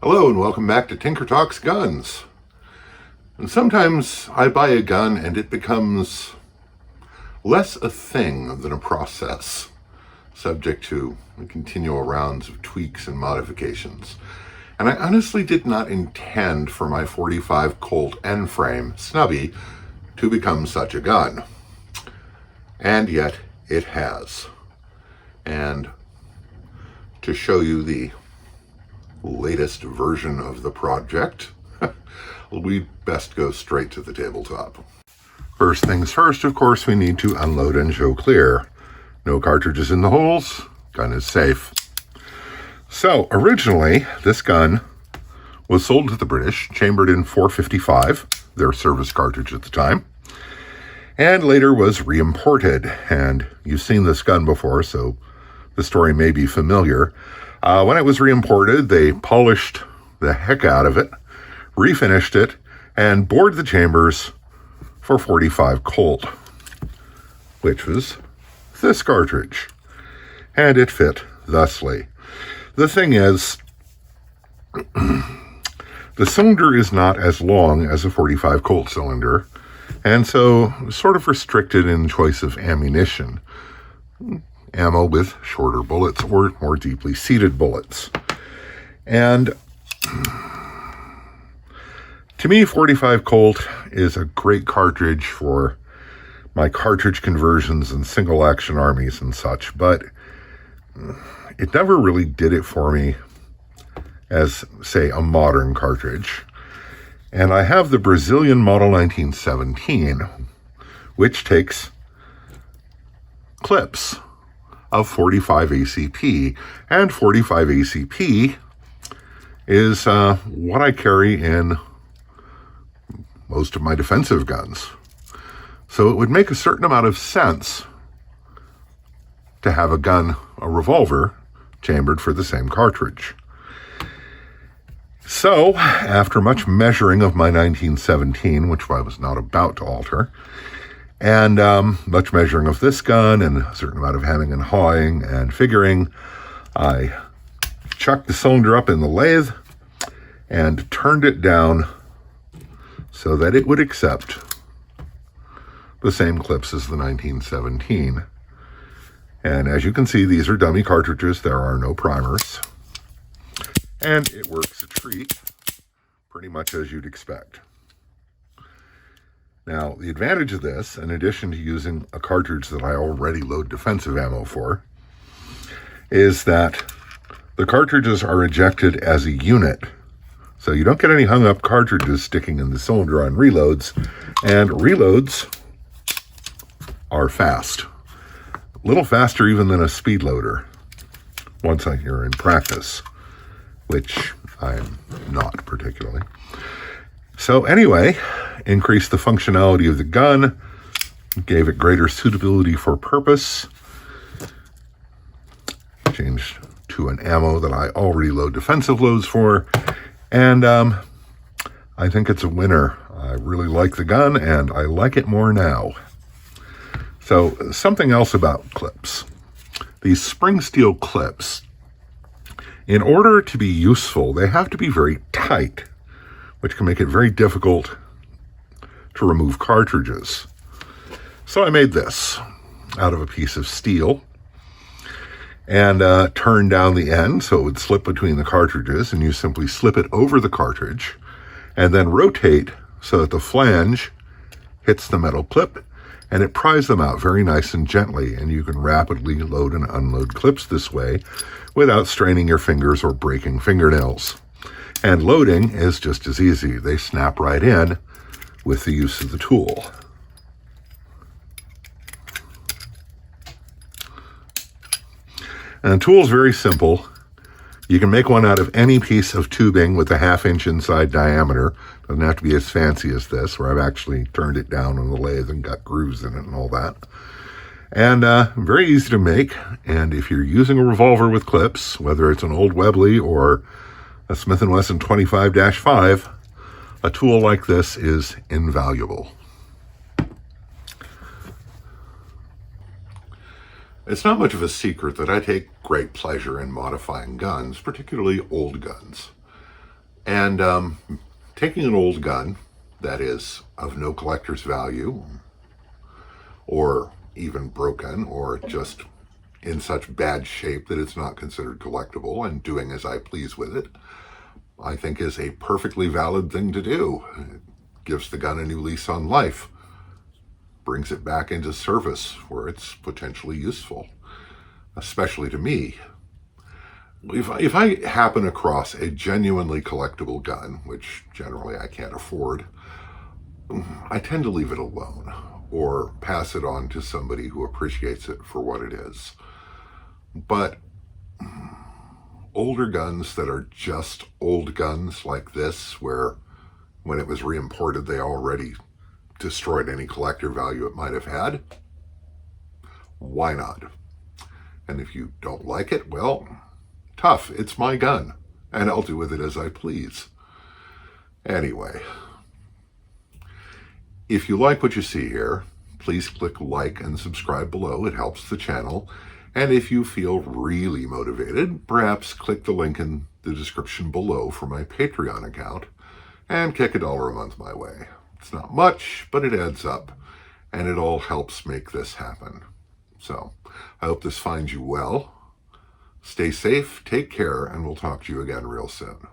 Hello and welcome back to Tinker Talks Guns. And sometimes I buy a gun and it becomes less a thing than a process, subject to continual rounds of tweaks and modifications. And I honestly did not intend for my .45 Colt N-Frame snubby to become such a gun. And yet it has. And to show you the latest version of the project, we best go straight to the tabletop. First things first, of course, we need to unload and show clear. No cartridges in the holes, gun is safe. So originally, this gun was sold to the British, chambered in .455, their service cartridge at the time, and later was re-imported. And you've seen this gun before, so the story may be familiar. When it was re-imported, they polished the heck out of it, refinished it, and bored the chambers for .45 Colt, which was this cartridge. And it fit thusly. The thing is, the cylinder is not as long as a .45 Colt cylinder, and so sort of restricted in choice of ammunition. Ammo with shorter bullets or more deeply seated bullets. And to me, .45 Colt is a great cartridge for my cartridge conversions and single action armies and such, but it never really did it for me as, say, a modern cartridge. And I have the Brazilian Model 1917, which takes clips of .45 ACP, and .45 ACP is what I carry in most of my defensive guns. So it would make a certain amount of sense to have a gun, a revolver, chambered for the same cartridge. So, after much measuring of my 1917, which I was not about to alter, and much measuring of this gun and a certain amount of hemming and hawing and figuring, I chucked the cylinder up in the lathe and turned it down so that it would accept the same clips as the 1917. And as you can see, these are dummy cartridges. There are no primers. And it works a treat, pretty much as you'd expect. Now, the advantage of this, in addition to using a cartridge that I already load defensive ammo for, is that the cartridges are ejected as a unit. So you don't get any hung up cartridges sticking in the cylinder on reloads, and reloads are fast. A little faster even than a speed loader, once you're in practice, which I'm not particularly. So anyway, increased the functionality of the gun, gave it greater suitability for purpose, changed to an ammo that I already load defensive loads for, and I think it's a winner. I really like the gun, and I like it more now. So something else about clips. These spring steel clips, in order to be useful, they have to be very tight, which can make it very difficult to remove cartridges. So I made this out of a piece of steel and turned down the end so it would slip between the cartridges, and you simply slip it over the cartridge and then rotate so that the flange hits the metal clip, and it pries them out very nice and gently, and you can rapidly load and unload clips this way without straining your fingers or breaking fingernails. And loading is just as easy. They snap right in with the use of the tool. And the tool is very simple. You can make one out of any piece of tubing with a 1/2 inch inside diameter. Doesn't have to be as fancy as this, where I've actually turned it down on the lathe and got grooves in it and all that. And very easy to make. And if you're using a revolver with clips, whether it's an old Webley or a Smith & Wesson 25-5, a tool like this is invaluable. It's not much of a secret that I take great pleasure in modifying guns, particularly old guns. And taking an old gun that is of no collector's value, or even broken, or just in such bad shape that it's not considered collectible, and doing as I please with it, I think is a perfectly valid thing to do. It gives the gun a new lease on life, brings it back into service where it's potentially useful, especially to me. If I happen across a genuinely collectible gun, which generally I can't afford, I tend to leave it alone or pass it on to somebody who appreciates it for what it is. But older guns that are just old guns like this, where when it was reimported they already destroyed any collector value it might have had, why not? And if you don't like it, well, tough, it's my gun, and I'll do with it as I please. Anyway, if you like what you see here, please click like and subscribe below. It helps the channel. And if you feel really motivated, perhaps click the link in the description below for my Patreon account and kick $1 a month my way. It's not much, but it adds up, and it all helps make this happen. So I hope this finds you well. Stay safe, take care, and we'll talk to you again real soon.